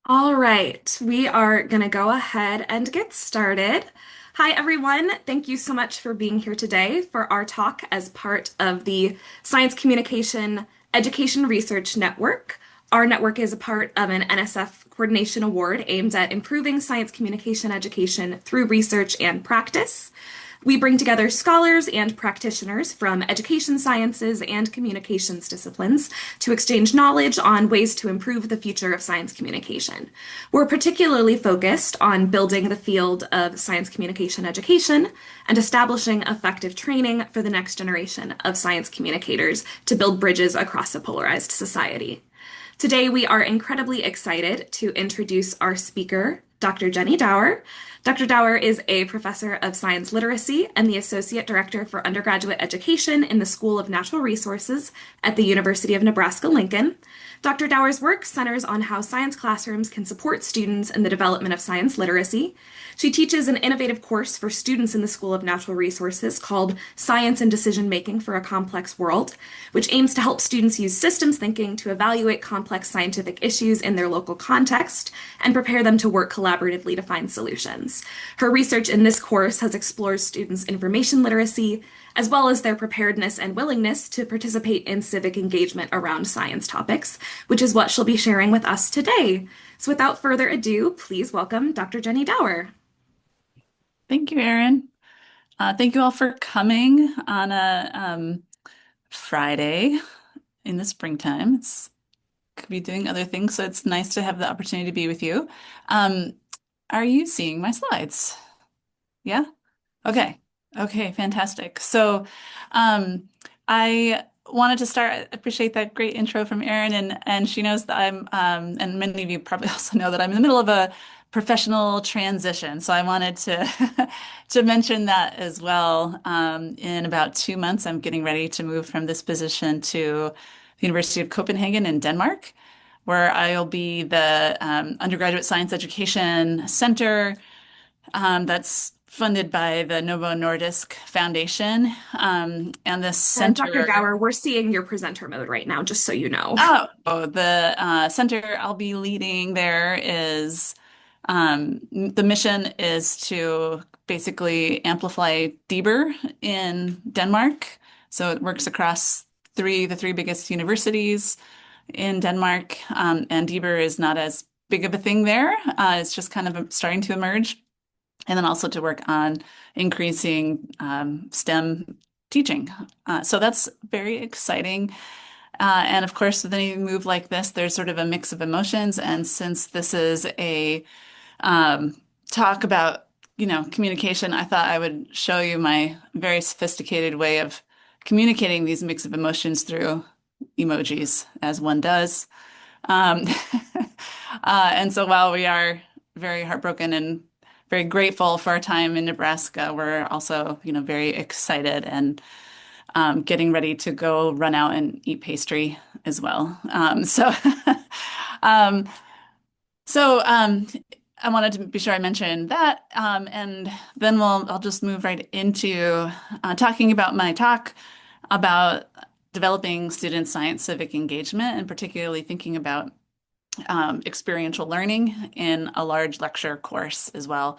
All right, we are going to go ahead and get started. Hi, everyone. Thank you so much for being here today for our talk as part of the Science Communication Education Research Network. Our network is a part of an NSF Coordination Award aimed at improving science communication education through research and practice. We bring together scholars and practitioners from education sciences and communications disciplines to exchange knowledge on ways to improve the future of science communication. We're particularly focused on building the field of science communication education and establishing effective training for the next generation of science communicators to build bridges across a polarized society. Today, we are incredibly excited to introduce our speaker, Dr. Jenny Dauer. Dr. Dauer is a professor of science literacy and the associate director for undergraduate education in the School of Natural Resources at the University of Nebraska-Lincoln. Dr. Dauer's work centers on how science classrooms can support students in the development of science literacy. She teaches an innovative course for students in the School of Natural Resources called Science and Decision Making for a Complex World, which aims to help students use systems thinking to evaluate complex scientific issues in their local context and prepare them to work collaboratively to find solutions. Her research in this course has explored students' information literacy, as well as their preparedness and willingness to participate in civic engagement around science topics, which is what she'll be sharing with us today. So without further ado, please welcome Dr. Jenny Dauer. Thank you, Erin. Thank you all for coming on a Friday in the springtime. It's could be doing other things, so it's nice to have the opportunity to be with you. Um, are you seeing my slides? Yeah? Okay. Okay, fantastic. So I wanted to start, I appreciate that great intro from Erin, and she knows that and many of you probably also know that I'm in the middle of a professional transition. So I wanted to to mention that as well. In about 2 months, I'm getting ready to move from this position to the University of Copenhagen in Denmark, where I'll be the undergraduate science education center that's funded by the Novo Nordisk Foundation. And this And Dr. center, Dauer, we're seeing your presenter mode right now, just so you know. the center I'll be leading there is the mission is to basically amplify Dauer in Denmark. So it works across the three biggest universities in Denmark. And Dauer is not as big of a thing there. It's just kind of starting to emerge. And then also to work on increasing STEM teaching. So that's very exciting. And of course, with any move like this, there's sort of a mix of emotions. And since this is a talk about, communication, I thought I would show you my very sophisticated way of communicating these mix of emotions through emojis, as one does. Um, and so while we are very heartbroken and very grateful for our time in Nebraska, we're also, very excited and getting ready to go run out and eat pastry as well. Um, so I wanted to be sure I mentioned that, and then I'll just move right into talking about my talk about developing student science civic engagement, and particularly thinking about experiential learning in a large lecture course as well.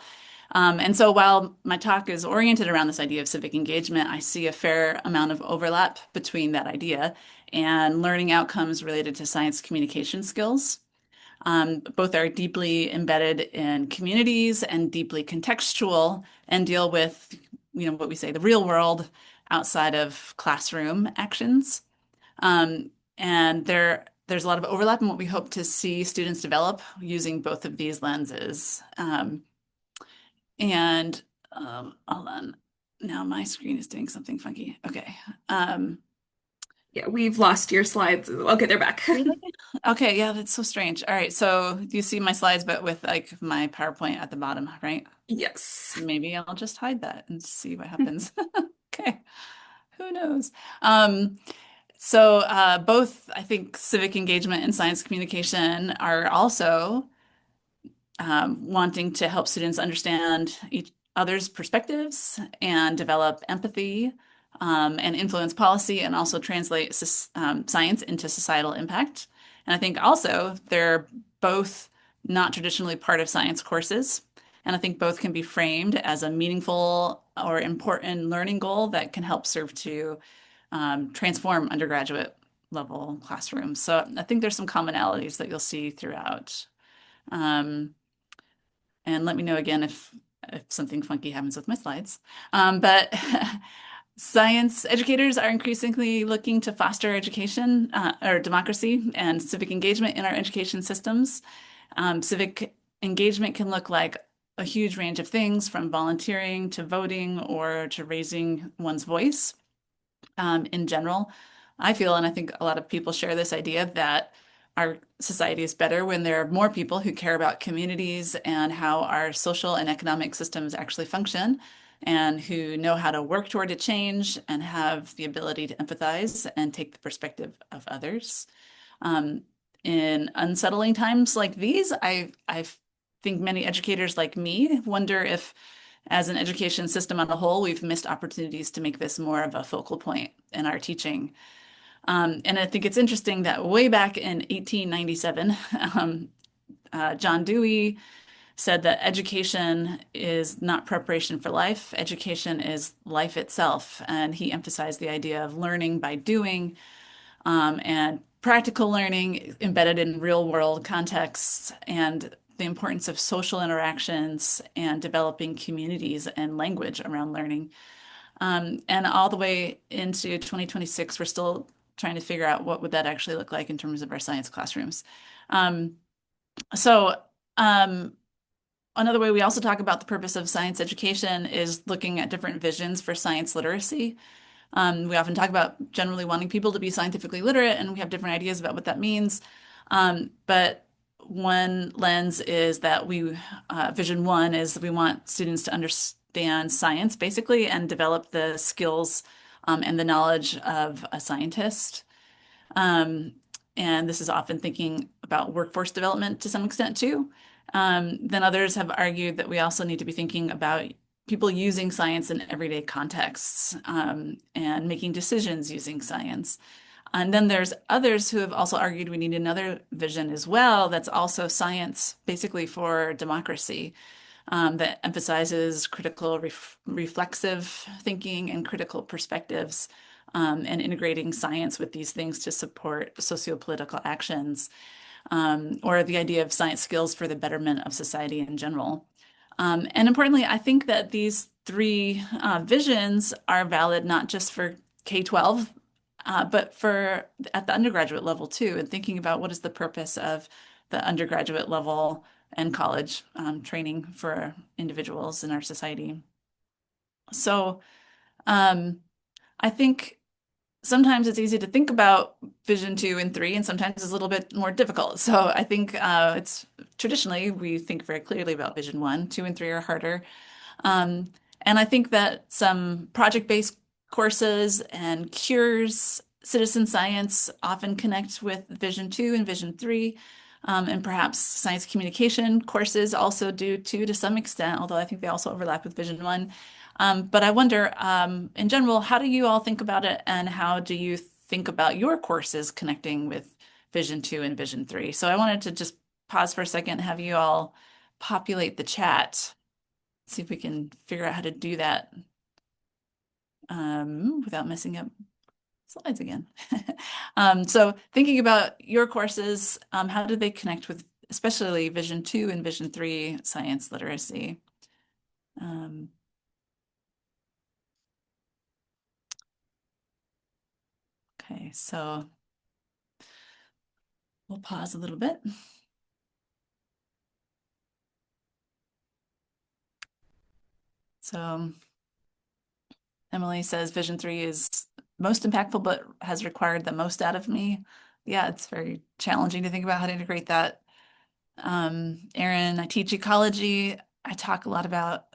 And so while my talk is oriented around this idea of civic engagement, I see a fair amount of overlap between that idea and learning outcomes related to science communication skills. Both are deeply embedded in communities and deeply contextual and deal with, what we say, the real world outside of classroom actions. And there's a lot of overlap in what we hope to see students develop using both of these lenses. And hold on, now my screen is doing something funky. Okay. Yeah, we've lost your slides. Okay, they're back. Really? Okay, yeah, that's so strange. All right, so you see my slides, but with like my PowerPoint at the bottom, right? Yes. Maybe I'll just hide that and see what happens. Okay, who knows? Um, so both, I think, civic engagement and science communication are also wanting to help students understand each other's perspectives and develop empathy and influence policy and also translate science into societal impact. And I think also they're both not traditionally part of science courses. And I think both can be framed as a meaningful or important learning goal that can help serve to transform undergraduate level classrooms. So I think there's some commonalities that you'll see throughout. Um, and let me know again if something funky happens with my slides. But science educators are increasingly looking to foster education or democracy and civic engagement in our education systems. Civic engagement can look like a huge range of things, from volunteering to voting or to raising one's voice. In general, I feel, and I think a lot of people share this idea, that our society is better when there are more people who care about communities and how our social and economic systems actually function, and who know how to work toward a change and have the ability to empathize and take the perspective of others. Um, in unsettling times like these, I think many educators like me wonder if, as an education system on a whole, we've missed opportunities to make this more of a focal point in our teaching. And I think it's interesting that way back in 1897, John Dewey said that education is not preparation for life, education is life itself. And he emphasized the idea of learning by doing, and practical learning embedded in real world contexts, and the importance of social interactions and developing communities and language around learning. And all the way into 2026, we're still trying to figure out what would that actually look like in terms of our science classrooms. Um, so um, Another way we also talk about the purpose of science education is looking at different visions for science literacy. We often talk about generally wanting people to be scientifically literate, and we have different ideas about what that means. But one lens is that vision one is we want students to understand science basically and develop the skills and the knowledge of a scientist. Um, and this is often thinking about workforce development to some extent too. Then others have argued that we also need to be thinking about people using science in everyday contexts, and making decisions using science. And then there's others who have also argued we need another vision as well that's also science, basically for democracy, that emphasizes critical, reflexive thinking and critical perspectives, and integrating science with these things to support sociopolitical actions, or the idea of science skills for the betterment of society in general. And importantly, I think that these three visions are valid not just for K-12, but for at the undergraduate level too, and thinking about what is the purpose of the undergraduate level and college training for individuals in our society. So um, I think sometimes it's easy to think about vision two and three, and sometimes it's a little bit more difficult. So I think it's traditionally we think very clearly about vision one, two, and three are harder. Um, and I think that some project-based courses and cures citizen science often connect with Vision 2 and Vision 3. And perhaps science communication courses also do too to some extent, although I think they also overlap with Vision 1. But I wonder, in general, how do you all think about it, and how do you think about your courses connecting with Vision 2 and Vision 3? So I wanted to just pause for a second and have you all populate the chat. See if we can figure out how to do that without messing up slides again. So thinking about your courses, how do they connect with especially Vision 2 and Vision 3 science literacy? Um, okay, so we'll pause a little bit. So Emily says Vision 3 is most impactful, but has required the most out of me. Yeah, it's very challenging to think about how to integrate that. Erin, I teach ecology. I talk a lot about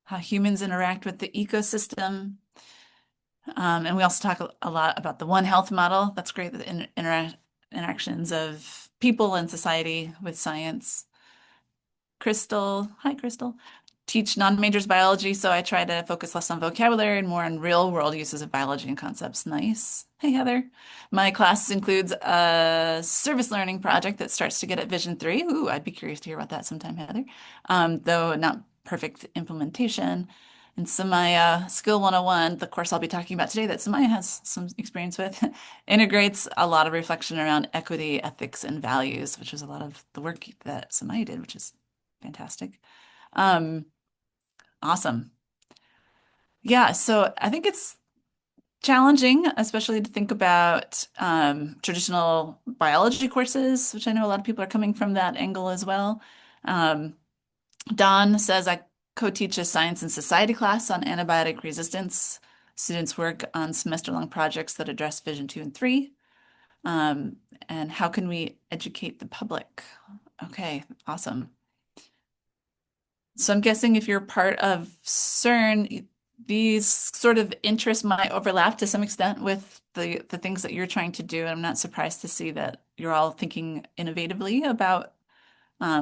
how humans interact with the ecosystem. And we also talk a lot about the One Health model. That's great, the interactions of people and society with science. Crystal, hi, Crystal. teach non-majors biology, so I try to focus less on vocabulary and more on real-world uses of biology and concepts. Nice. Hey, Heather. My class includes a service learning project that starts to get at Vision 3. Ooh, I'd be curious to hear about that sometime, Heather. Though not perfect implementation. And Samaya Skill 101, the course I'll be talking about today that Samaya has some experience with, integrates a lot of reflection around equity, ethics, and values, which is a lot of the work that Samaya did, which is fantastic. Um, awesome. Yeah, so I think it's challenging, especially to think about traditional biology courses, which I know a lot of people are coming from that angle as well. Um, Don says I co-teach a science and society class on antibiotic resistance. Students work on semester-long projects that address Vision 2 and 3. Um, and how can we educate the public? Okay, awesome. So I'm guessing if you're part of CERN, these sort of interests might overlap to some extent with the things that you're trying to do. I'm not surprised to see that you're all thinking innovatively about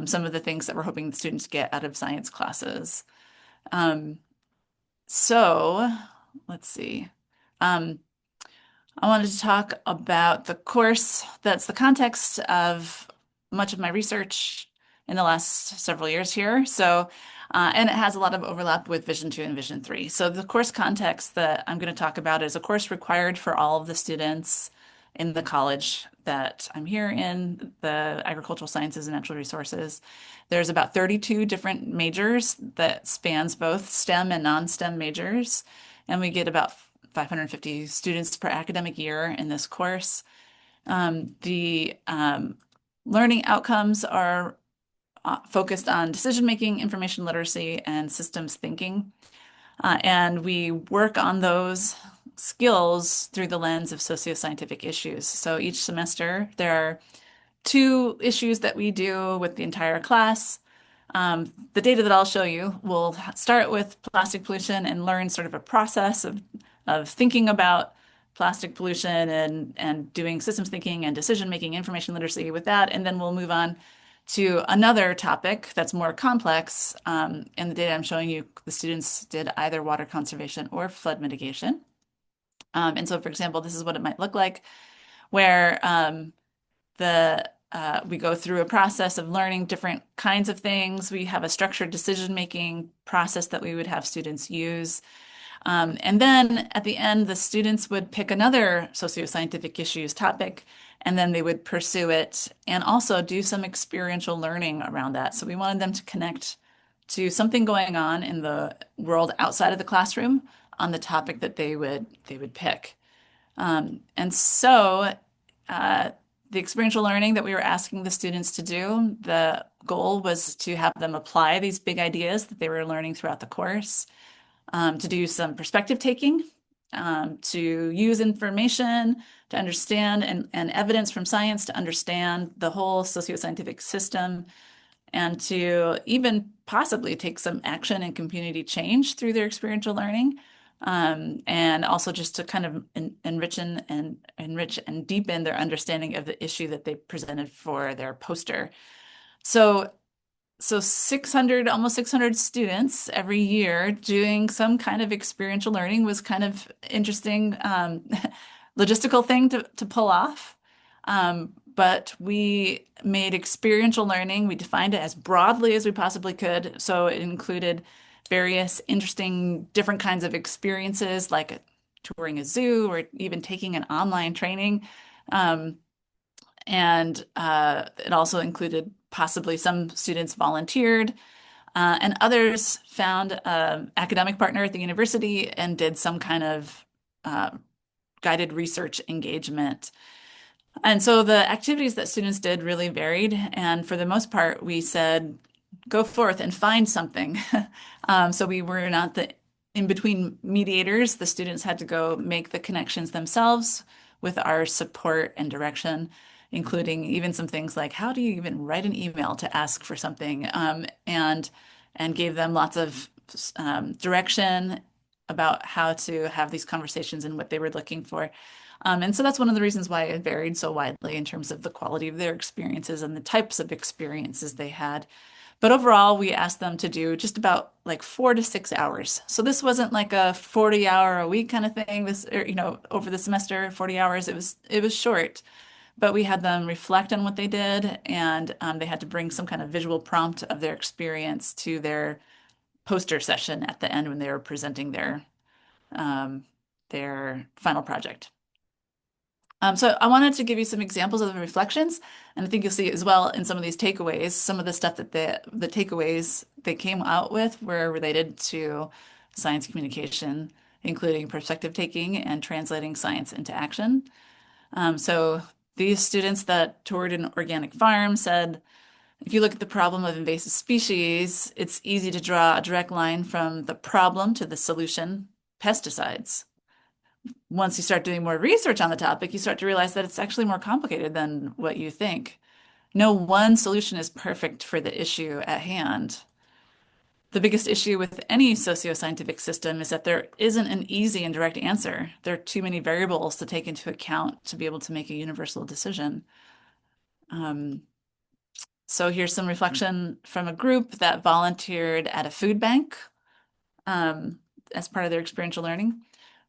some of the things that we're hoping the students get out of science classes. Um, so let's see. Um, I wanted to talk about the course that's the context of much of my research in the last several years here. And it has a lot of overlap with Vision 2 and Vision 3. So the course context that I'm going to talk about is a course required for all of the students in the college that I'm here in, the agricultural sciences and natural resources. There's about 32 different majors that spans both STEM and non-STEM majors, and we get about 550 students per academic year in this course. The learning outcomes are focused on decision making, information literacy, and systems thinking. And we work on those skills through the lens of socioscientific issues. So each semester, there are two issues that we do with the entire class. The data that I'll show you will start with plastic pollution and learn sort of a process of thinking about plastic pollution and doing systems thinking and decision making, information literacy with that. And then we'll move on to another topic that's more complex. In the data I'm showing you, the students did either water conservation or flood mitigation. And so, for example, this is what it might look like, where we go through a process of learning different kinds of things. We have a structured decision-making process that we would have students use. And then at the end, the students would pick another socioscientific issues topic, and then they would pursue it and also do some experiential learning around that. So we wanted them to connect to something going on in the world outside of the classroom on the topic that they would pick. And so the experiential learning that we were asking the students to do, the goal was to have them apply these big ideas that they were learning throughout the course, to do some perspective taking, to use information to understand and evidence from science to understand the whole socioscientific system, and to even possibly take some action and community change through their experiential learning. And also just to kind of enrich and deepen their understanding of the issue that they presented for their poster. So 600, almost 600 students every year doing some kind of experiential learning was kind of interesting logistical thing to pull off. But we made experiential learning, we defined it as broadly as we possibly could. So it included various interesting different kinds of experiences like touring a zoo or even taking an online training. And it also included possibly some students volunteered, and others found an academic partner at the university and did some kind of guided research engagement. And so the activities that students did really varied. And for the most part, we said, go forth and find something. So we were not the in-between mediators. The students had to go make the connections themselves with our support and direction, including even some things like how do you even write an email to ask for something, and gave them lots of direction about how to have these conversations and what they were looking for. And so that's one of the reasons why it varied so widely in terms of the quality of their experiences and the types of experiences they had. But overall, we asked them to do just about like 4 to 6 hours. So this wasn't like a 40 hour a week kind of thing. This, or, over the semester, 40 hours. It was short, but we had them reflect on what they did, and they had to bring some kind of visual prompt of their experience to their poster session at the end when they were presenting um, their final project. So I wanted to give you some examples of the reflections, and I think you'll see as well in some of these takeaways, some of the stuff that the takeaways they came out with were related to science communication, including perspective taking and translating science into action. So these students that toured an organic farm said, if you look at the problem of invasive species, it's easy to draw a direct line from the problem to the solution, pesticides. Once you start doing more research on the topic, you start to realize that it's actually more complicated than what you think. No one solution is perfect for the issue at hand. The biggest issue with any socioscientific system is that there isn't an easy and direct answer. There are too many variables to take into account to be able to make a universal decision. Um, so here's some reflection from a group that volunteered at a food bank um, as part of their experiential learning.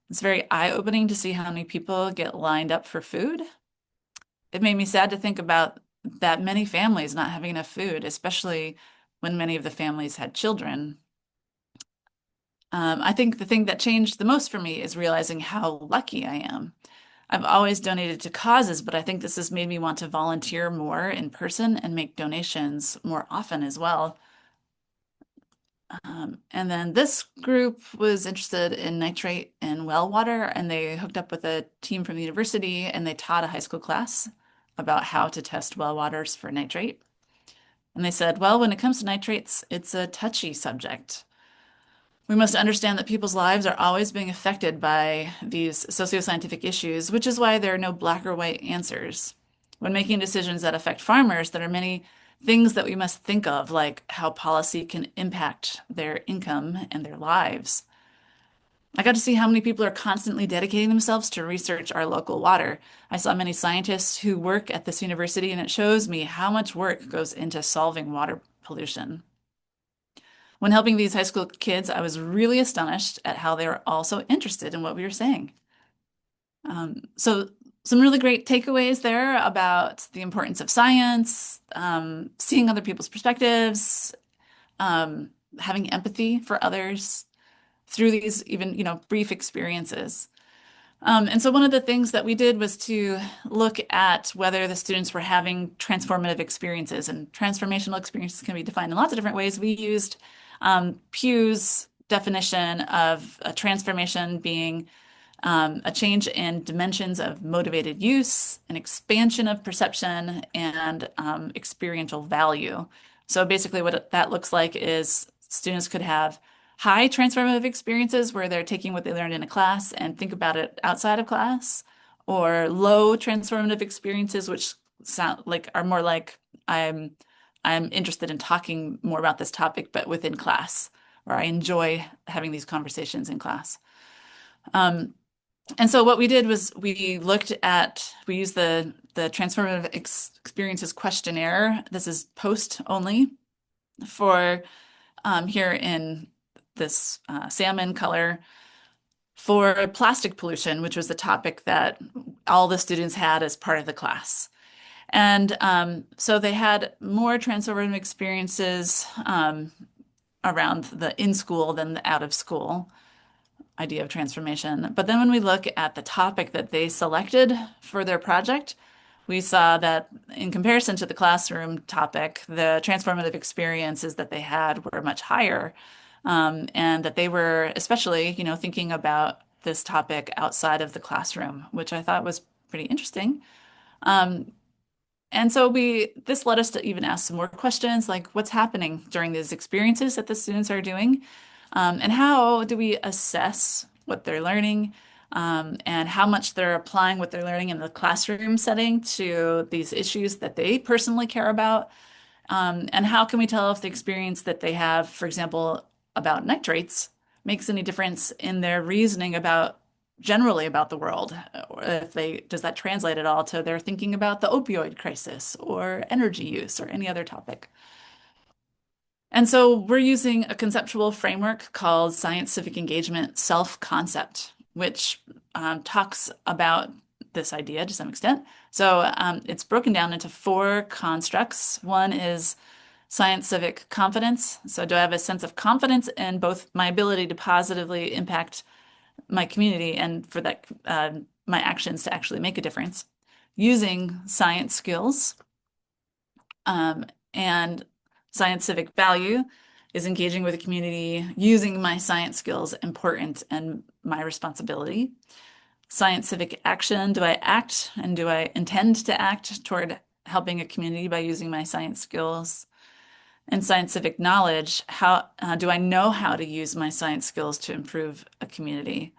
It's very eye-opening to see how many people get lined up for food. It made me sad to think about that many families not having enough food, especially when many of the families had children. I think the thing that changed the most for me is realizing how lucky I am. I've always donated to causes, but I think this has made me want to volunteer more in person and make donations more often as well. And then this group was interested in nitrate in well water, and they hooked up with a team from the university and they taught a high school class about how to test well waters for nitrate. And they said, well, when it comes to nitrates, it's a touchy subject. We must understand that people's lives are always being affected by these socioscientific issues, which is why there are no black or white answers. When making decisions that affect farmers, there are many things that we must think of, like how policy can impact their income and their lives. I got to see how many people are constantly dedicating themselves to research our local water. I saw many scientists who work at this university, and it shows me how much work goes into solving water pollution. When helping these high school kids, I was really astonished at how they were also interested in what we were saying. So some really great takeaways there about the importance of science, seeing other people's perspectives, um, having empathy for others through these even, brief experiences. And so one of the things that we did was to look at whether the students were having transformative experiences, and transformational experiences can be defined in lots of different ways. We used Pugh's definition of a transformation being a change in dimensions of motivated use, an expansion of perception, and experiential value. So basically, what that looks like is students could have high transformative experiences where they're taking what they learned in a class and think about it outside of class, or low transformative experiences, which sound like are more like I'm interested in talking more about this topic, but within class, or I enjoy having these conversations in class. Um, and so what we did was we used the transformative experiences questionnaire. This is post only for here in this salmon color for plastic pollution, which was the topic that all the students had as part of the class. And so they had more transformative experiences around the in school than the out of school idea of transformation. But then when we look at the topic that they selected for their project, we saw that in comparison to the classroom topic, the transformative experiences that they had were much higher, and that they were especially, thinking about this topic outside of the classroom, which I thought was pretty interesting. Um, and so this led us to even ask some more questions like what's happening during these experiences that the students are doing, and how do we assess what they're learning, and how much they're applying what they're learning in the classroom setting to these issues that they personally care about, and how can we tell if the experience that they have, for example, about nitrates makes any difference in their reasoning about generally about the world, or if they does that translate at all to their thinking about the opioid crisis or energy use or any other topic. And so we're using a conceptual framework called science civic engagement self-concept, which talks about this idea to some extent. So it's broken down into four constructs. One is science civic confidence. So do I have a sense of confidence in both my ability to positively impact my community and for that my actions to actually make a difference using science skills? And science civic value is engaging with the community using my science skills important and my responsibility. Science civic action, do I act and do I intend to act toward helping a community by using my science skills? And science civic knowledge, how do I know how to use my science skills to improve a community?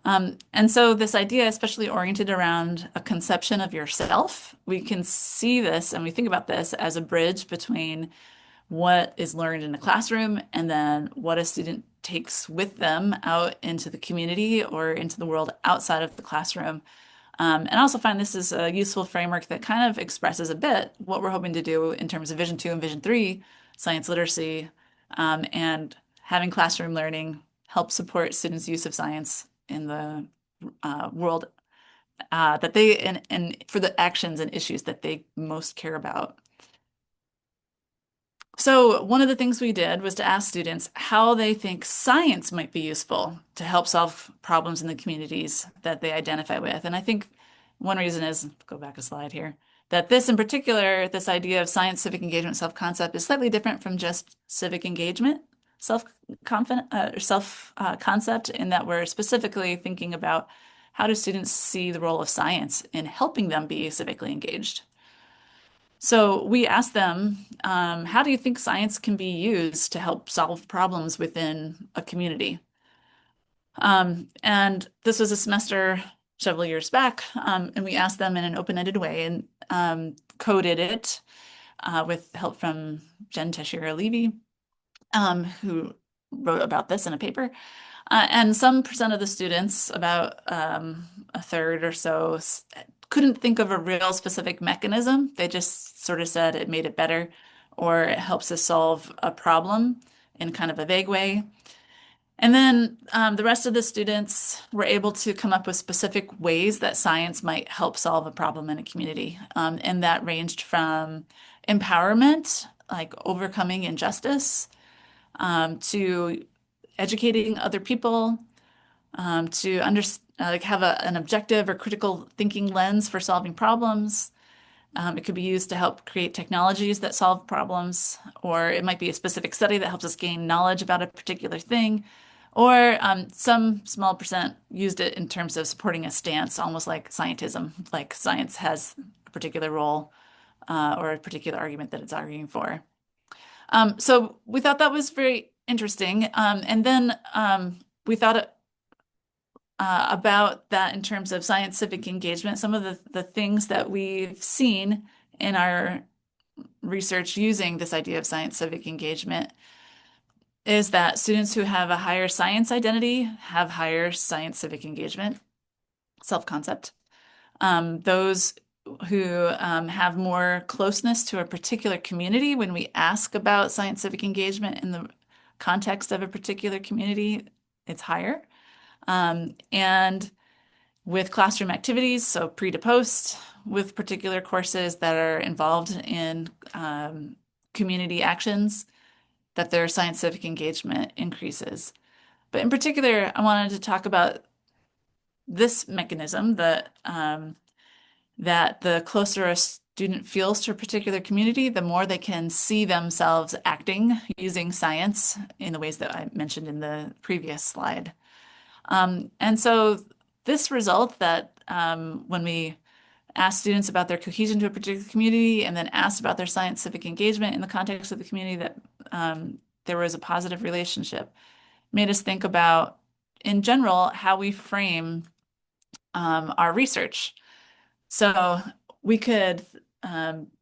And so this idea, especially oriented around a conception of yourself, we can see this and we think about this as a bridge between what is learned in the classroom and then what a student takes with them out into the community or into the world outside of the classroom. And I also find this is a useful framework that kind of expresses a bit what we're hoping to do in terms of Vision 2 and Vision 3, science literacy, and having classroom learning help support students' use of science in the world that they and for the actions and issues that they most care about. So one of the things we did was to ask students how they think science might be useful to help solve problems in the communities that they identify with. And I think one reason is, go back a slide here, that this in particular, this idea of science civic engagement self-concept is slightly different from just civic engagement self-concept in that we're specifically thinking about how do students see the role of science in helping them be civically engaged. So we asked them, how do you think science can be used to help solve problems within a community? And this was a semester several years back, and we asked them in an open-ended way and coded it with help from Jen Teixeira-Levy, who wrote about this in a paper. And some percent of the students, about a third or so, couldn't think of a real specific mechanism. They just sort of said it made it better or it helps us solve a problem in kind of a vague way. And then the rest of the students were able to come up with specific ways that science might help solve a problem in a community. And that ranged from empowerment, like overcoming injustice, to educating other people, to like have an objective or critical thinking lens for solving problems. It could be used to help create technologies that solve problems, or it might be a specific study that helps us gain knowledge about a particular thing, or some small percent used it in terms of supporting a stance, almost like scientism, like science has a particular role or a particular argument that it's arguing for. So we thought that was very interesting. And then we thought about that in terms of science civic engagement. Some of the things that we've seen in our research using this idea of science civic engagement is that students who have a higher science identity have higher science civic engagement, self-concept. Those who have more closeness to a particular community, when we ask about science civic engagement in the context of a particular community, it's higher. And with classroom activities, so pre to post, with particular courses that are involved in community actions, that their science civic engagement increases. But in particular, I wanted to talk about this mechanism that the closer a student feels to a particular community, the more they can see themselves acting using science in the ways that I mentioned in the previous slide. And so this result that when we asked students about their cohesion to a particular community and then asked about their science civic engagement in the context of the community, that there was a positive relationship, made us think about, in general, how we frame our research. So we could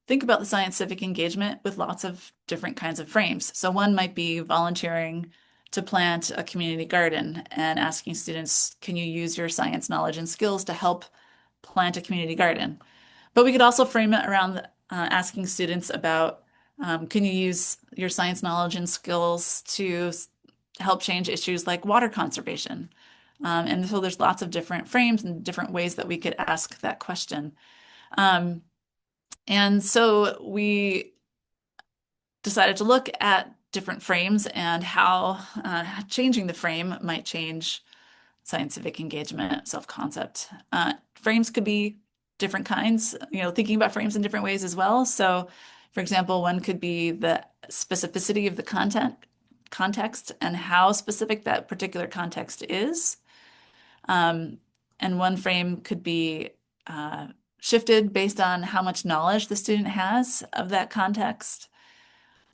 think about the science civic engagement with lots of different kinds of frames. So one might be volunteering to plant a community garden and asking students, can you use your science knowledge and skills to help plant a community garden? But we could also frame it around asking students about Can you use your science knowledge and skills to help change issues like water conservation? And so there's lots of different frames and different ways that we could ask that question. Um, and so we decided to look at different frames and how changing the frame might change scientific engagement, self-concept. Frames could be different kinds, thinking about frames in different ways as well. So, for example, one could be the specificity of the context, and how specific that particular context is. Um, and one frame could be uh, shifted based on how much knowledge the student has of that context.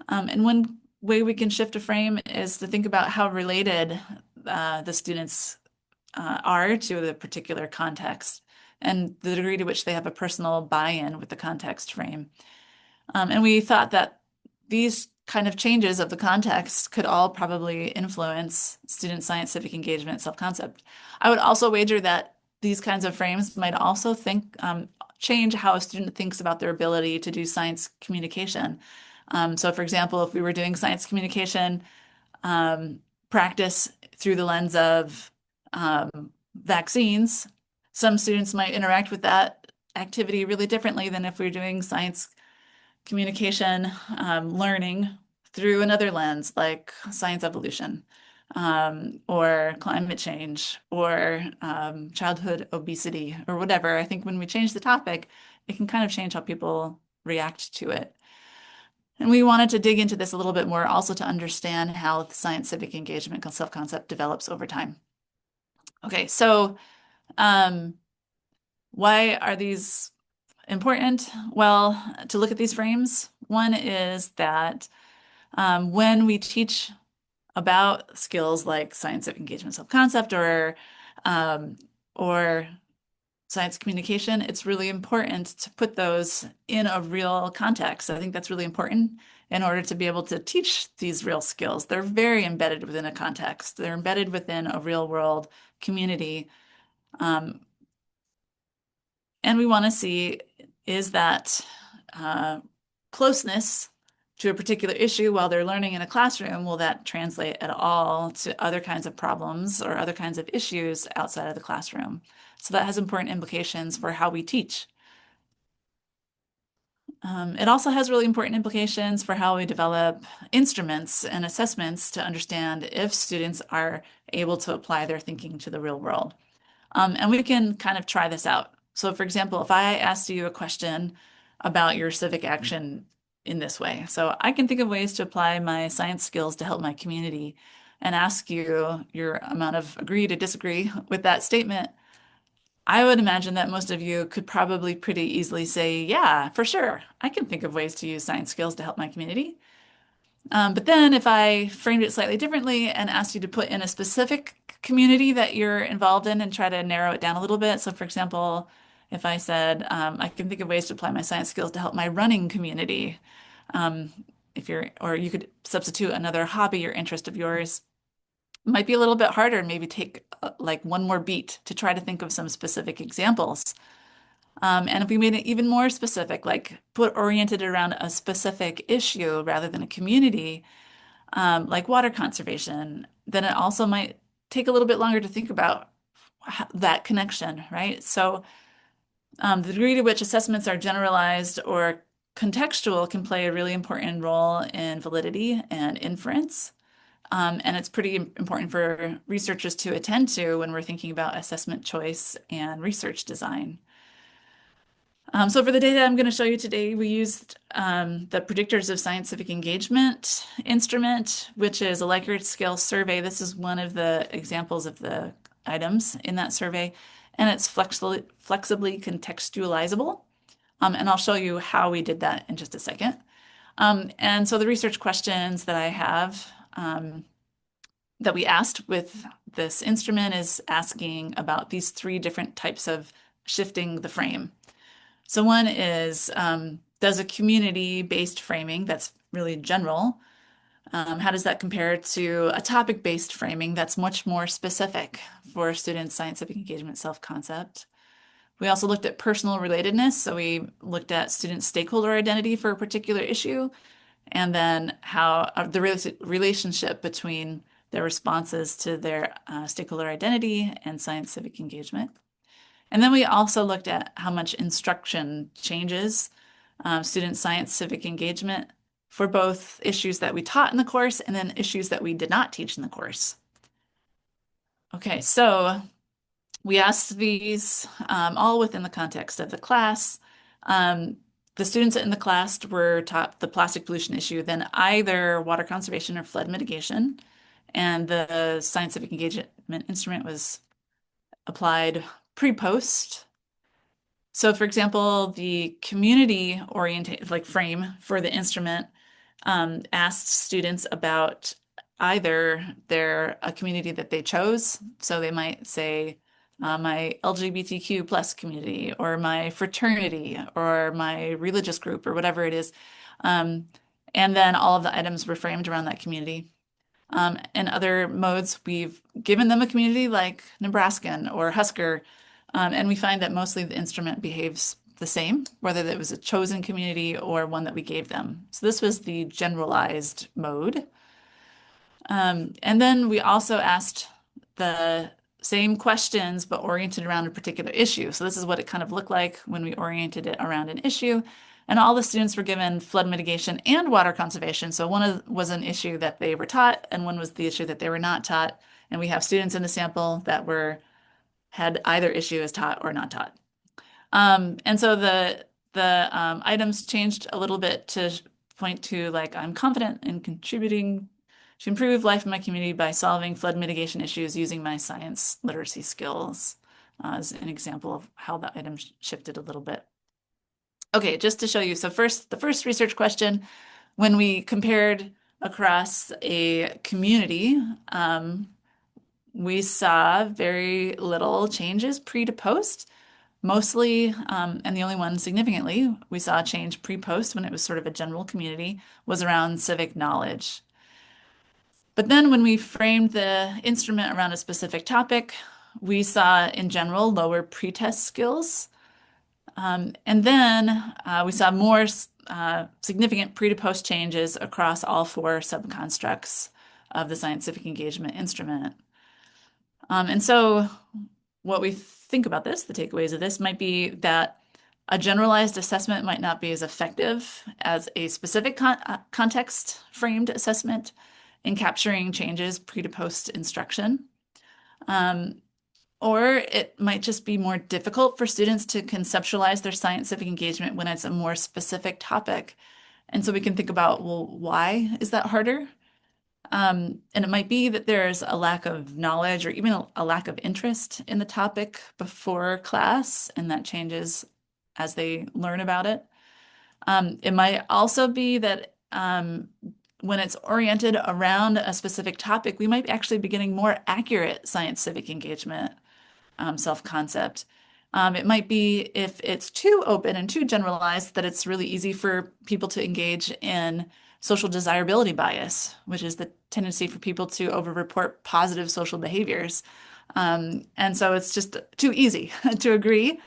And one way we can shift a frame is to think about how related the students are to the particular context and the degree to which they have a personal buy-in with the context frame. And we thought that these kind of changes of the context could all probably influence student scientific engagement, self-concept. I would also wager that these kinds of frames might also change how a student thinks about their ability to do science communication. So, for example, if we were doing science communication practice through the lens of vaccines, some students might interact with that activity really differently than if we're doing science communication learning through another lens, like science evolution, or climate change, or childhood obesity, or whatever. I think when we change the topic, it can kind of change how people react to it. And we wanted to dig into this a little bit more also to understand how the scientific engagement and self-concept develops over time. Okay, so um, why are these important? Well, to look at these frames, one is that when we teach about skills like scientific engagement, self-concept, or science communication, it's really important to put those in a real context. I think that's really important in order to be able to teach these real skills. They're very embedded within a context. They're embedded within a real world community. Um, and we want to see, is that uh, closeness to a particular issue while they're learning in a classroom, will that translate at all to other kinds of problems or other kinds of issues outside of the classroom? So that has important implications for how we teach. It also has really important implications for how we develop instruments and assessments to understand if students are able to apply their thinking to the real world. And we can kind of try this out. So, for example, if I asked you a question about your civic action in this way, so I can think of ways to apply my science skills to help my community and ask you your amount of agree to disagree with that statement. I would imagine that most of you could probably pretty easily say, yeah, for sure. I can think of ways to use science skills to help my community. But then if I framed it slightly differently and asked you to put in a specific community that you're involved in and try to narrow it down a little bit. So for example, if I said, I can think of ways to apply my science skills to help my running community. Um, or you could substitute another hobby or interest of yours. Might be a little bit harder and maybe take like one more beat to try to think of some specific examples. And if we made it even more specific, like put oriented around a specific issue rather than a community, like water conservation, then it also might take a little bit longer to think about that connection, right? So the degree to which assessments are generalized or contextual can play a really important role in validity and inference. And it's pretty important for researchers to attend to when we're thinking about assessment choice and research design. So for the data I'm going to show you today, we used the Predictors of Scientific Engagement instrument, which is a Likert scale survey. This is one of the examples of the items in that survey, and it's flexibly contextualizable. And I'll show you how we did that in just a second. And so the research questions that I have that we asked with this instrument is asking about these three different types of shifting the frame. So one is, does a community-based framing that's really general, how does that compare to a topic-based framing that's much more specific for students' scientific engagement self-concept? We also looked at personal relatedness. So we looked at student stakeholder identity for a particular issue and then how the relationship between their responses to their stakeholder identity and science civic engagement. And then we also looked at how much instruction changes student science civic engagement for both issues that we taught in the course and then issues that we did not teach in the course. Okay, so we asked these all within the context of the class. Um, the students in the class were taught the plastic pollution issue, then either water conservation or flood mitigation. And the science civic engagement instrument was applied pre-post. So, for example, the community oriented like frame for the instrument asked students about either their a community that they chose. So they might say my LGBTQ plus community or my fraternity or my religious group or whatever it is. Um, and then all of the items were framed around that community. In other modes, we've given them a community like Nebraskan or Husker, and we find that mostly the instrument behaves the same, whether it was a chosen community or one that we gave them. So this was the generalized mode. And then we also asked the same questions, but oriented around a particular issue. So this is what it kind of looked like when we oriented it around an issue. And all the students were given flood mitigation and water conservation. So was an issue that they were taught, and one was the issue that they were not taught. And we have students in the sample that had either issue as taught or not taught. And so the items changed a little bit to point to like I'm confident in contributing to improve life in my community by solving flood mitigation issues using my science literacy skills, as an example of how the item shifted a little bit. Okay, just to show you. So first, the first research question, when we compared across a community, we saw very little changes pre to post. Mostly, and the only one significantly, we saw a change pre-post when it was sort of a general community, was around civic knowledge. But then when we framed the instrument around a specific topic, we saw in general lower pretest skills. And then we saw more significant pre to post changes across all four subconstructs of the scientific engagement instrument. And so what we think about this, the takeaways of this might be that a generalized assessment might not be as effective as a specific context framed assessment in capturing changes pre to post instruction. Or it might just be more difficult for students to conceptualize their scientific engagement when it's a more specific topic. And so we can think about, well, why is that harder? And it might be that there's a lack of knowledge or even a lack of interest in the topic before class, and that changes as they learn about it. It might also be that when it's oriented around a specific topic, we might actually be getting more accurate science civic engagement self-concept. It might be if it's too open and too generalized that it's really easy for people to engage in social desirability bias, which is the tendency for people to over-report positive social behaviors. And so it's just too easy to agree,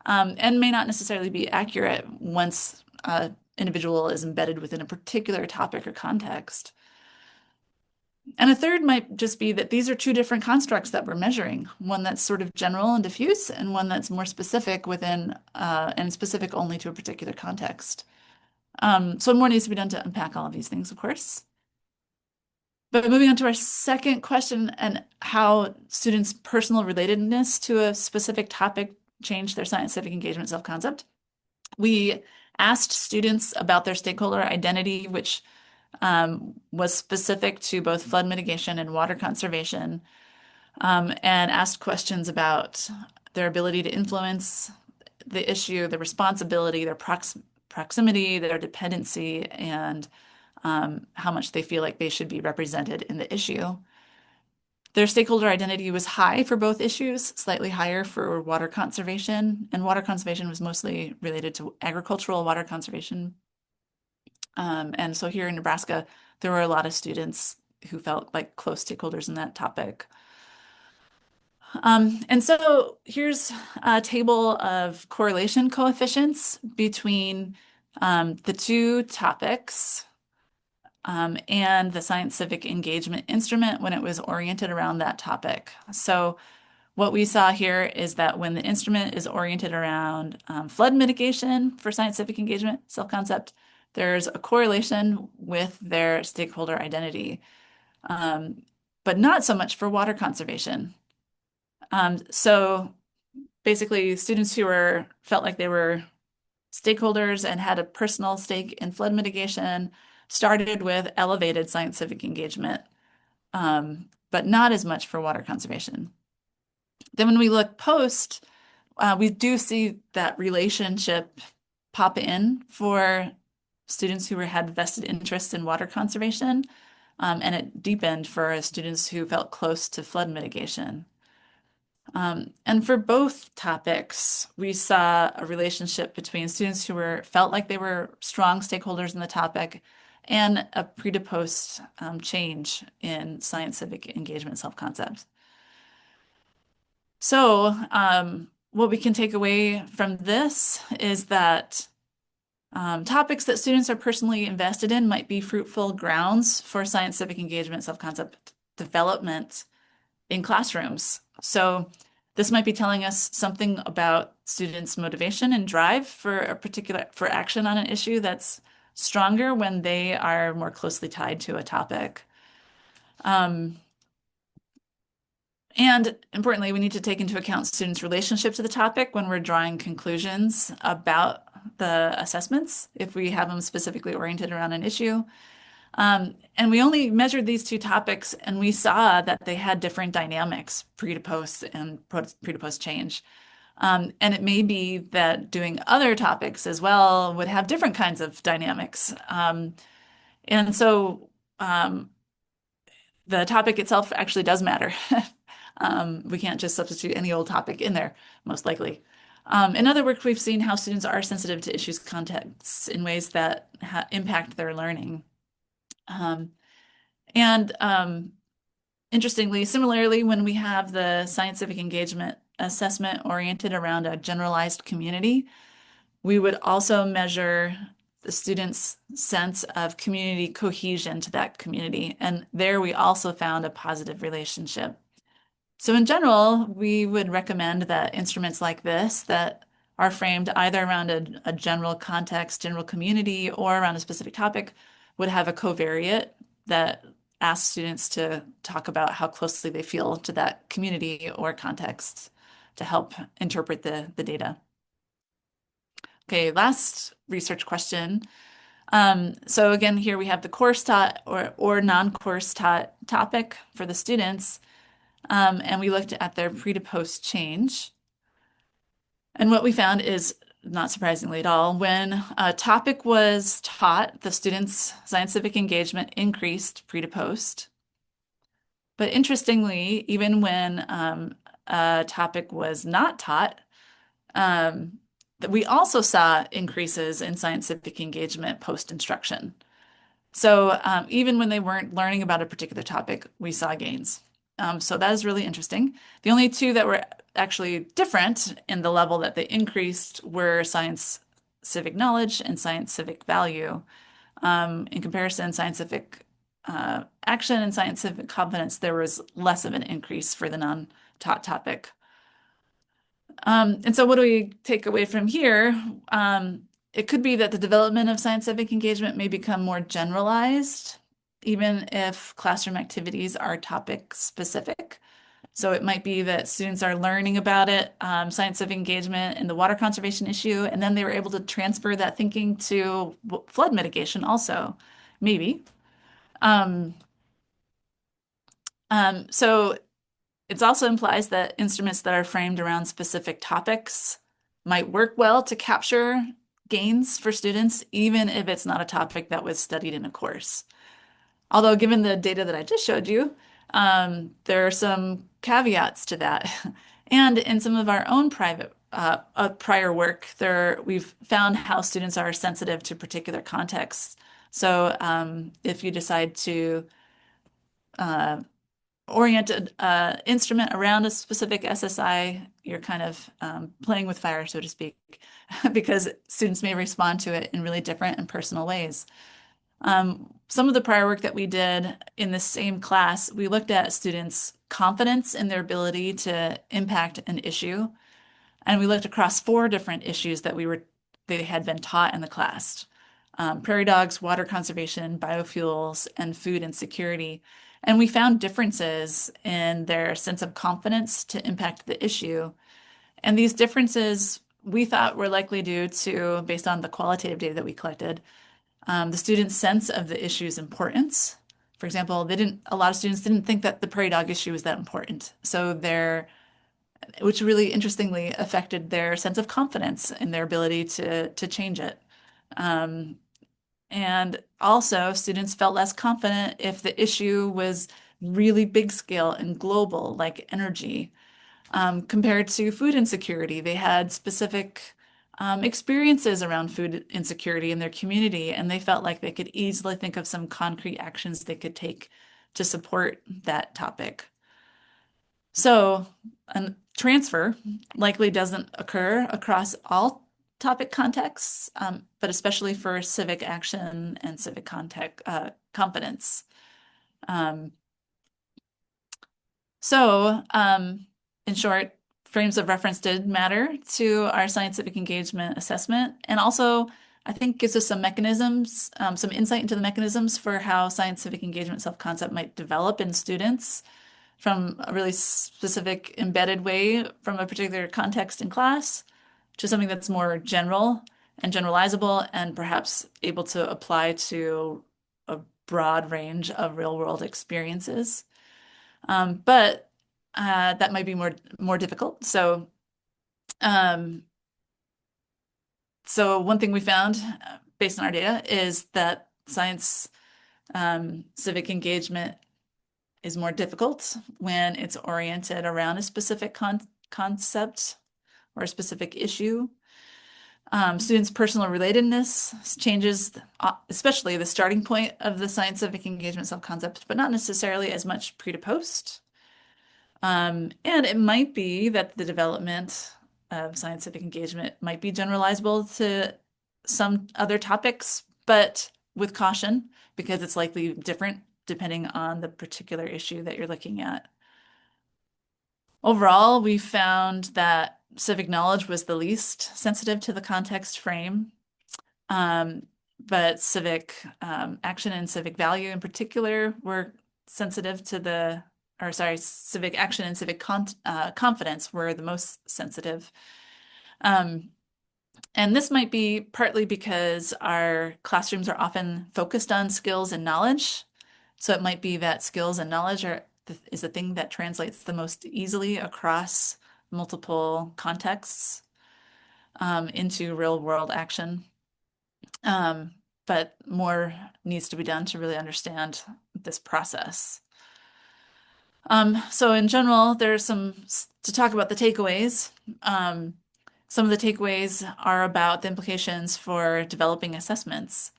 and may not necessarily be accurate once an individual is embedded within a particular topic or context. And a third might just be that these are two different constructs that we're measuring, one that's sort of general and diffuse, and one that's more specific within and specific only to a particular context. So more needs to be done to unpack all of these things, of course. But moving on to our second question and how students' personal relatedness to a specific topic changed their scientific engagement self-concept. We asked students about their stakeholder identity, which was specific to both flood mitigation and water conservation, and asked questions about their ability to influence the issue, the responsibility, their proximity, their dependency, and how much they feel like they should be represented in the issue. Their stakeholder identity was high for both issues, slightly higher for water conservation, and water conservation was mostly related to agricultural water conservation. And so here in Nebraska, there were a lot of students who felt like close stakeholders in that topic. And so here's a table of correlation coefficients between the two topics. and the science civic engagement instrument when it was oriented around that topic. So what we saw here is that when the instrument is oriented around flood mitigation for science civic engagement, self-concept, there's a correlation with their stakeholder identity, um, but not so much for water conservation. So basically, students who were felt like they were stakeholders and had a personal stake in flood mitigation started with elevated science civic engagement, but not as much for water conservation. Then when we look post, we do see that relationship pop in for students who had vested interest in water conservation, and it deepened for students who felt close to flood mitigation. And for both topics, we saw a relationship between students who felt like they were strong stakeholders in the topic and a pre to post change in science civic engagement self-concept. So, what we can take away from this is that topics that students are personally invested in might be fruitful grounds for science civic engagement self-concept development in classrooms. So, this might be telling us something about students' motivation and drive for action on an issue that's stronger when they are more closely tied to a topic. Um, And importantly, we need to take into account students' relationship to the topic when we're drawing conclusions about the assessments, if we have them specifically oriented around an issue. And we only measured these two topics, and we saw that they had different dynamics, pre to post and pre to post change. And it may be that doing other topics as well would have different kinds of dynamics. And so the topic itself actually does matter. We can't just substitute any old topic in there, most likely. In other work, we've seen how students are sensitive to issues contexts in ways that impact their learning. And interestingly, similarly, when we have the science civic engagement assessment oriented around a generalized community, we would also measure the students' sense of community cohesion to that community. And there we also found a positive relationship. So in general, we would recommend that instruments like this that are framed either around a general context, general community, or around a specific topic would have a covariate that asks students to talk about how closely they feel to that community or context to help interpret the data. Okay, last research question. So again, here we have the course taught or non-course taught topic for the students. And we looked at their pre to post change. And what we found is, not surprisingly at all, when a topic was taught, the students' science civic engagement increased pre to post. But interestingly, even when a topic was not taught, that we also saw increases in science civic engagement post instruction. So even when they weren't learning about a particular topic, we saw gains. So that is really interesting. The only two that were actually different in the level that they increased were science civic knowledge and science civic value. In comparison, scientific action and scientific competence, there was less of an increase for the non-taught topic. And so what do we take away from here? It could be that the development of scientific engagement may become more generalized, even if classroom activities are topic specific. So it might be that students are learning about it, scientific engagement and the water conservation issue, and then they were able to transfer that thinking to flood mitigation also, maybe. Um, so it also implies that instruments that are framed around specific topics might work well to capture gains for students, even if it's not a topic that was studied in a course. Although, given the data that I just showed you, there are some caveats to that. And in some of our own prior work, we've found how students are sensitive to particular contexts. So if you decide to orient an instrument around a specific SSI, you're kind of playing with fire, so to speak, because students may respond to it in really different and personal ways. Some of the prior work that we did in the same class, we looked at students' confidence in their ability to impact an issue, and we looked across four different issues that they had been taught in the class. Prairie dogs, water conservation, biofuels, and food insecurity. And we found differences in their sense of confidence to impact the issue. And these differences we thought were likely due to, based on the qualitative data that we collected, the students' sense of the issue's importance. For example, a lot of students didn't think that the prairie dog issue was that important. Which really interestingly affected their sense of confidence in their ability to change it. Um, and also, students felt less confident if the issue was really big scale and global, like energy, compared to food insecurity. They had specific experiences around food insecurity in their community, and they felt like they could easily think of some concrete actions they could take to support that topic. So, a transfer likely doesn't occur across all topic contexts, but especially for civic action and civic competence. Um, so, in short, frames of reference did matter to our scientific engagement assessment, and also I think gives us some mechanisms, some insight into the mechanisms for how scientific engagement self-concept might develop in students from a really specific embedded way from a particular context in class to something that's more general and generalizable and perhaps able to apply to a broad range of real world experiences. But that might be more difficult. Um, so one thing we found based on our data is that science civic engagement is more difficult when it's oriented around a specific concept or a specific issue. Students' personal relatedness changes, especially the starting point of the scientific engagement self-concept, but not necessarily as much pre to post. And it might be that the development of scientific engagement might be generalizable to some other topics, but with caution, because it's likely different depending on the particular issue that you're looking at. Overall, we found that civic knowledge was the least sensitive to the context frame, um, but civic action and civic value in particular were sensitive to civic action and civic confidence were the most sensitive. Um, and this might be partly because our classrooms are often focused on skills and knowledge. So it might be that skills and knowledge is the thing that translates the most easily across multiple contexts into real world action. Um, but more needs to be done to really understand this process. So in general, there's to talk about the takeaways. Um, some of the takeaways are about the implications for developing assessments.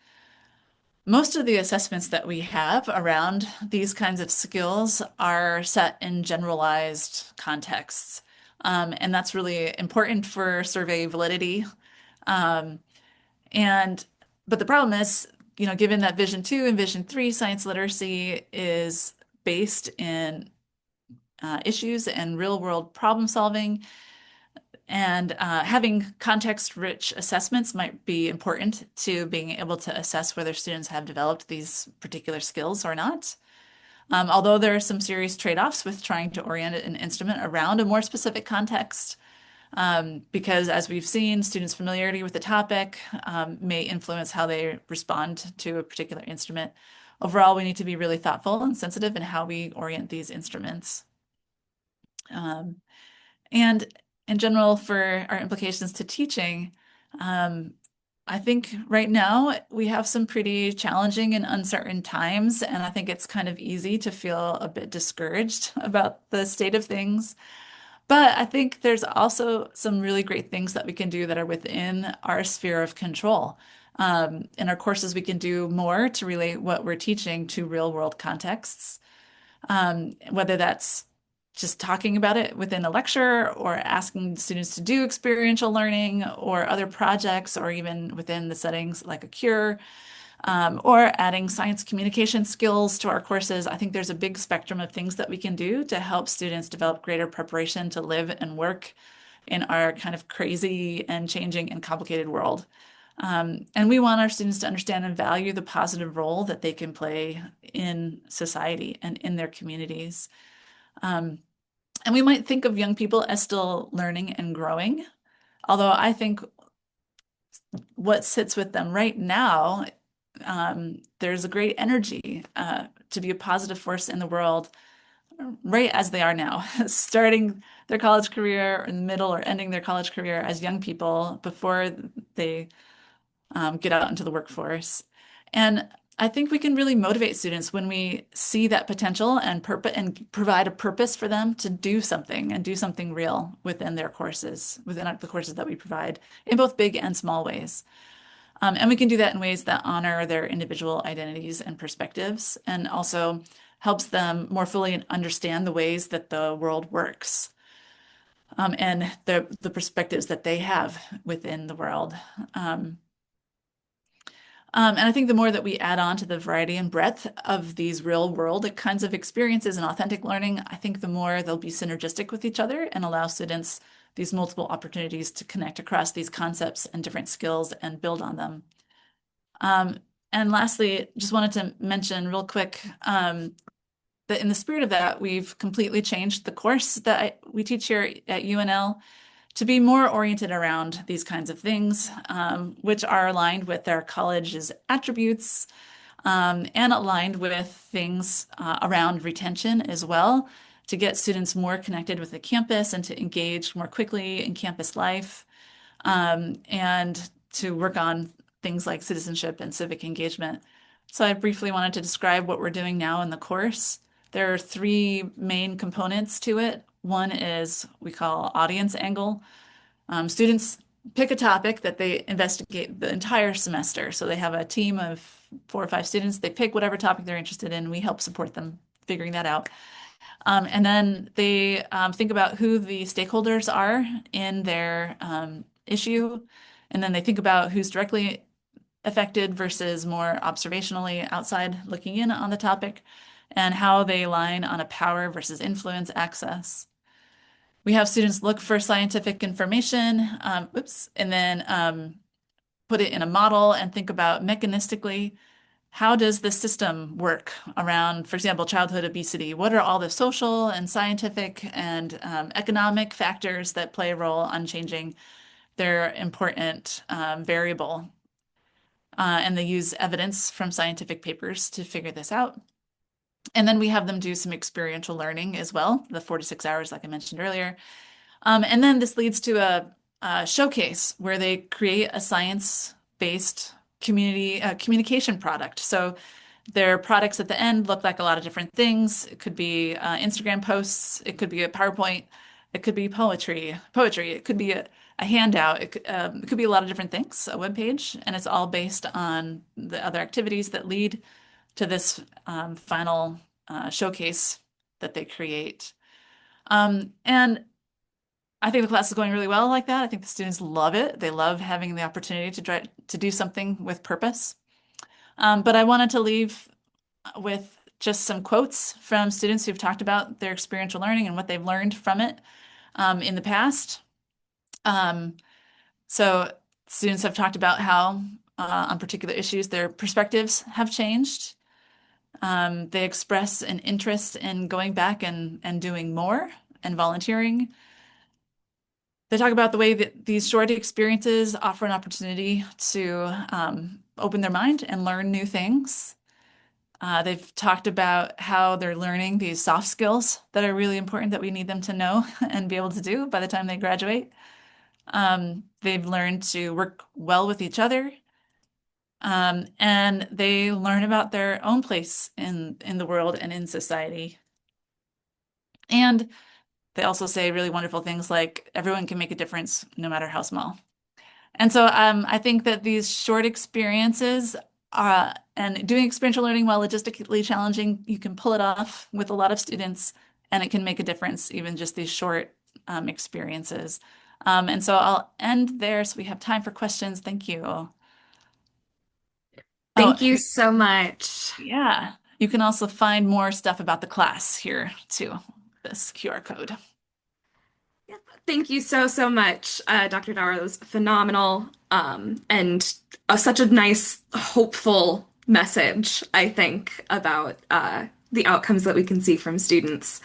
Most of the assessments that we have around these kinds of skills are set in generalized contexts. And that's really important for survey validity. Um, and but the problem is, given that Vision 2 and Vision 3 science literacy is based in issues and real world problem solving, and having context-rich assessments might be important to being able to assess whether students have developed these particular skills or not. Although there are some serious trade-offs with trying to orient an instrument around a more specific context, because as we've seen, students' familiarity with the topic may influence how they respond to a particular instrument. Overall, we need to be really thoughtful and sensitive in how we orient these instruments. Um, and in general, for our implications to teaching, um, I think right now we have some pretty challenging and uncertain times, and I think it's kind of easy to feel a bit discouraged about the state of things. But I think there's also some really great things that we can do that are within our sphere of control. In our courses, we can do more to relate what we're teaching to real world contexts, whether that's just talking about it within a lecture or asking students to do experiential learning or other projects or even within the settings like a cure. or adding science communication skills to our courses. I think there's a big spectrum of things that we can do to help students develop greater preparation to live and work in our kind of crazy and changing and complicated world. And we want our students to understand and value the positive role that they can play in society and in their communities. Um, and we might think of young people as still learning and growing, although I think what sits with them right now, there's a great energy to be a positive force in the world right as they are now, starting their college career in the middle or ending their college career as young people before they get out into the workforce. And I think we can really motivate students when we see that potential and purpose and provide a purpose for them to do something and do something real within their courses, within the courses that we provide in both big and small ways. And we can do that in ways that honor their individual identities and perspectives and also helps them more fully understand the ways that the world works, and the perspectives that they have within the world. Um, and I think the more that we add on to the variety and breadth of these real world kinds of experiences and authentic learning, I think the more they'll be synergistic with each other and allow students these multiple opportunities to connect across these concepts and different skills and build on them. Um, and lastly, just wanted to mention real quick that in the spirit of that, we've completely changed the course that we teach here at UNL to be more oriented around these kinds of things, which are aligned with our college's attributes, and aligned with things around retention as well, to get students more connected with the campus and to engage more quickly in campus life, and to work on things like citizenship and civic engagement. So I briefly wanted to describe what we're doing now in the course. There are three main components to it. One is we call audience angle. Students pick a topic that they investigate the entire semester. So they have a team of 4 or 5 students. They pick whatever topic they're interested in. We help support them figuring that out. And then they think about who the stakeholders are in their issue. And then they think about who's directly affected versus more observationally outside looking in on the topic, and how they align on a power versus influence axis. We have students look for scientific information, and then put it in a model and think about mechanistically, how does the system work around, for example, childhood obesity? What are all the social and scientific and economic factors that play a role on changing their important variable? And they use evidence from scientific papers to figure this out. And then we have them do some experiential learning as well, the 4 to 6 hours, like I mentioned earlier. And then this leads to a showcase where they create a science-based communication product. So their products at the end look like a lot of different things. It could be Instagram posts. It could be a PowerPoint. It could be poetry. It could be a handout. It could be a lot of different things, a web page, and it's all based on the other activities that lead to this final showcase that they create. And I think the class is going really well like that. I think the students love it. They love having the opportunity to try to do something with purpose. But I wanted to leave with just some quotes from students who've talked about their experiential learning and what they've learned from it in the past. Um, so students have talked about how on particular issues their perspectives have changed. They express an interest in going back and doing more and volunteering. They talk about the way that these short experiences offer an opportunity to open their mind and learn new things. They've talked about how they're learning these soft skills that are really important that we need them to know and be able to do by the time they graduate. They've learned to work well with each other, and they learn about their own place in the world and in society. And they also say really wonderful things like everyone can make a difference no matter how small. And so I think that these short experiences and doing experiential learning, while logistically challenging, you can pull it off with a lot of students and it can make a difference, even just these short experiences. And so I'll end there so we have time for questions. Thank you. Oh, Thank you so much. yeah. You can also find more stuff about the class here too, this QR code. Yep. Thank you so, so much, Dr. Dauer. That was phenomenal, and such a nice, hopeful message, I think, about the outcomes that we can see from students.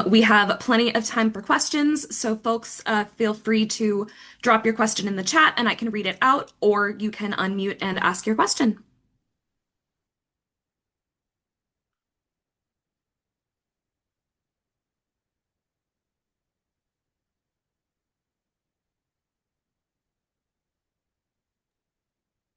We have plenty of time for questions, so folks, feel free to drop your question in the chat and I can read it out, or you can unmute and ask your question.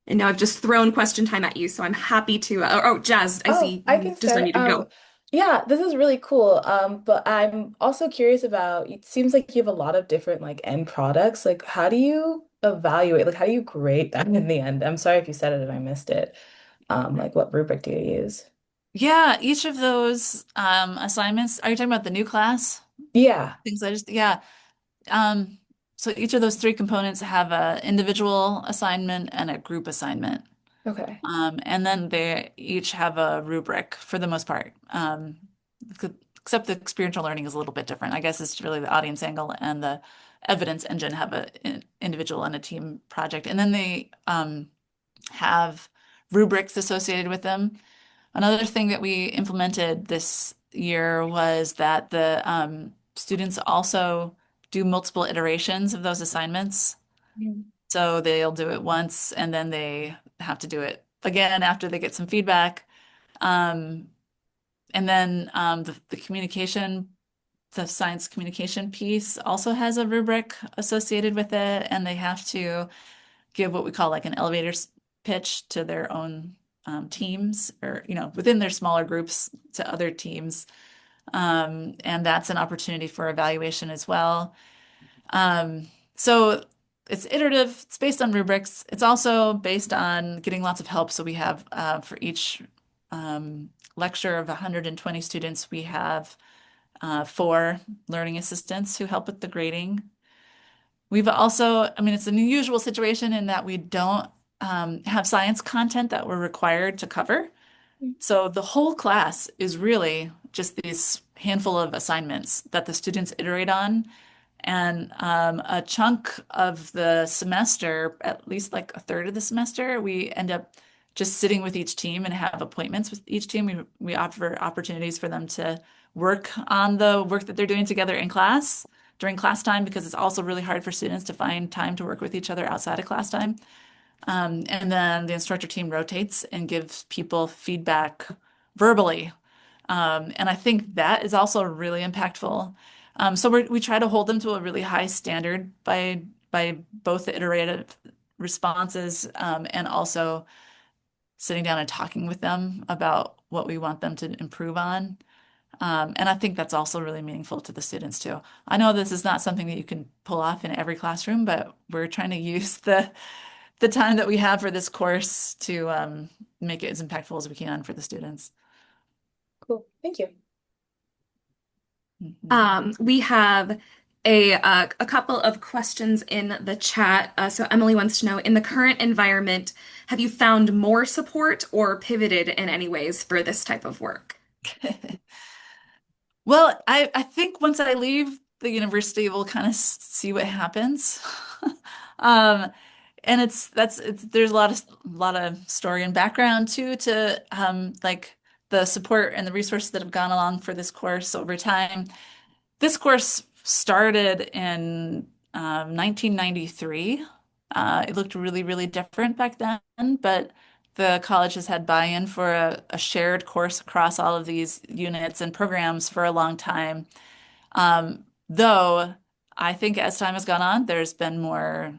And now I've just thrown question time at you, so I'm happy to. Oh, Jazz, I Oh, see I can you just start. unmuted. Go. Yeah, this is really cool. But I'm also curious about, it seems like you have a lot of different like end products. Like, how do you evaluate, like how do you grade that in the end? I'm sorry if you said it and I missed it. Like what rubric do you use? Yeah, each of those assignments, are you talking about the new class? Yeah. Things I just, yeah. Um, so each of those three components have a individual assignment and a group assignment. Okay. And then they each have a rubric for the most part. Except the experiential learning is a little bit different. I guess it's really the audience angle and the evidence engine have an individual and a team project. And then they have rubrics associated with them. Another thing that we implemented this year was that the students also do multiple iterations of those assignments. Mm. So they'll do it once and then they have to do it again after they get some feedback. Um, and then the communication, the science communication piece also has a rubric associated with it, and they have to give what we call like an elevator pitch to their own teams or, within their smaller groups to other teams. And that's an opportunity for evaluation as well. So it's iterative, it's based on rubrics. It's also based on getting lots of help. So we have for each lecture of 120 students, we have four learning assistants who help with the grading. We've also, I mean, it's an unusual situation in that we don't have science content that we're required to cover. So the whole class is really just these handful of assignments that the students iterate on. And a chunk of the semester, at least like a third of the semester, we end up just sitting with each team and have appointments with each team. We offer opportunities for them to work on the work that they're doing together in class during class time because it's also really hard for students to find time to work with each other outside of class time. And then the instructor team rotates and gives people feedback verbally. And I think that is also really impactful. So we try to hold them to a really high standard by both the iterative responses and also sitting down and talking with them about what we want them to improve on. And I think that's also really meaningful to the students too. I know this is not something that you can pull off in every classroom, but we're trying to use the time that we have for this course to make it as impactful as we can for the students. Cool. Thank you. Mhm. We have a couple of questions in the chat. So Emily wants to know, in the current environment, have you found more support or pivoted in any ways for this type of work? Well, I think once I leave the university, we'll kind of see what happens. Um, and there's a lot of story and background too to like the support and the resources that have gone along for this course over time. This course started in 1993. It looked really, really different back then, but the college has had buy-in for a shared course across all of these units and programs for a long time. Though I think as time has gone on, there's been more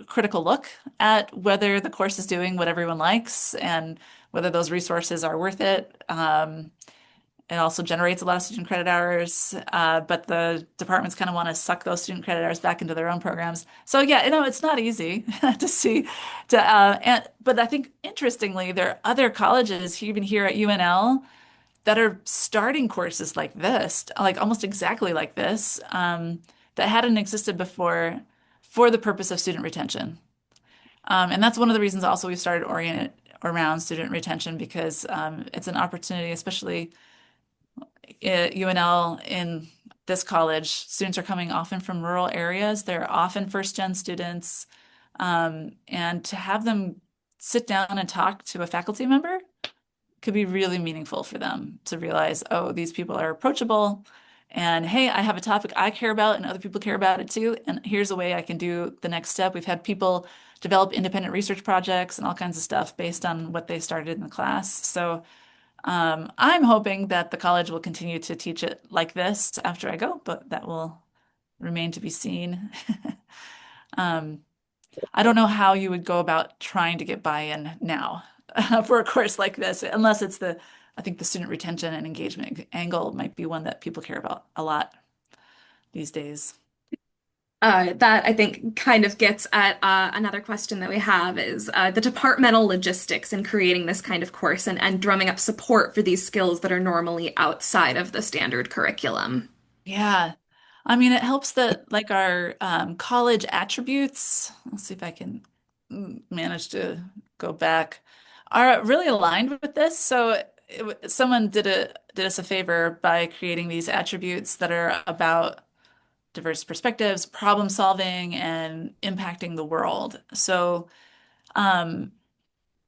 critical look at whether the course is doing what everyone likes and whether those resources are worth it. It also generates a lot of student credit hours, but the departments kind of want to suck those student credit hours back into their own programs. So yeah, it's not easy to see. But I think interestingly, there are other colleges, even here at UNL, that are starting courses like this, like almost exactly like this, that hadn't existed before for the purpose of student retention. And that's one of the reasons also we started around student retention because it's an opportunity, especially at UNL in this college. Students are coming often from rural areas. They're often first-gen students. And to have them sit down and talk to a faculty member could be really meaningful for them to realize, oh, these people are approachable. And hey, I have a topic I care about and other people care about it too. And here's a way I can do the next step. We've had people develop independent research projects and all kinds of stuff based on what they started in the class. So I'm hoping that the college will continue to teach it like this after I go, but that will remain to be seen. Um, I don't know how you would go about trying to get buy-in now for a course like this, unless it's I think the student retention and engagement angle might be one that people care about a lot these days. That I think kind of gets at another question that we have is the departmental logistics in creating this kind of course and drumming up support for these skills that are normally outside of the standard curriculum. Yeah. I mean, it helps that like our college attributes, let's see if I can manage to go back, are really aligned with this. So someone did us a favor by creating these attributes that are about diverse perspectives, problem solving, and impacting the world. So um,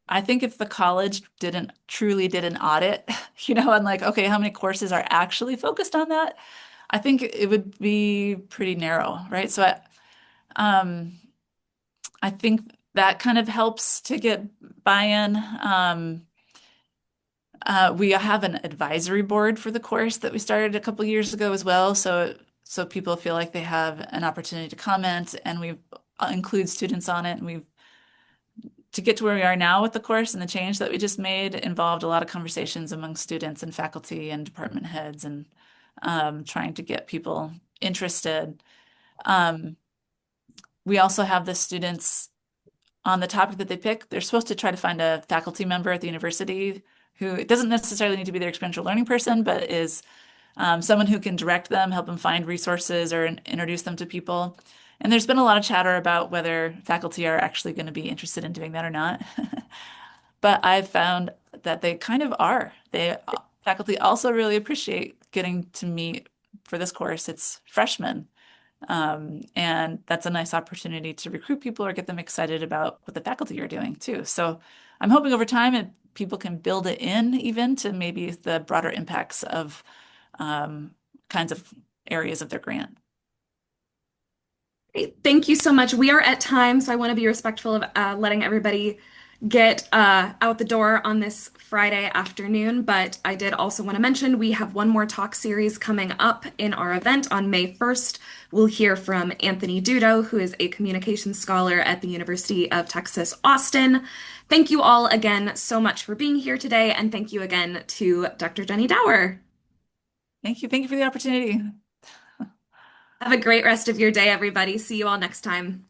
I think if the college didn't truly did an audit, and like, okay, how many courses are actually focused on that? I think it would be pretty narrow, right? Um, I think that kind of helps to get buy-in. We have an advisory board for the course that we started a couple years ago as well, so people feel like they have an opportunity to comment, and we include students on it. And we've to get to where we are now with the course and the change that we just made involved a lot of conversations among students and faculty and department heads and trying to get people interested. Um, we also have the students on the topic that they pick. They're supposed to try to find a faculty member at the university who it doesn't necessarily need to be their experiential learning person, but is someone who can direct them, help them find resources or introduce them to people. And there's been a lot of chatter about whether faculty are actually going to be interested in doing that or not. But I've found that they kind of are. Faculty also really appreciate getting to meet for this course. It's freshmen. And that's a nice opportunity to recruit people or get them excited about what the faculty are doing too. So I'm hoping over time people can build it in even to maybe the broader impacts of kinds of areas of their grant. Great. Thank you so much. We are at time, so I want to be respectful of letting everybody get out the door on this Friday afternoon. But I did also want to mention we have one more talk series coming up in our event on May 1st. We'll hear from Anthony Dudo, who is a communications scholar at the University of Texas, Austin. Thank you all again so much for being here today, and thank you again to Dr. Jenny Dauer. Thank you. Thank you for the opportunity. Have a great rest of your day, everybody. See you all next time.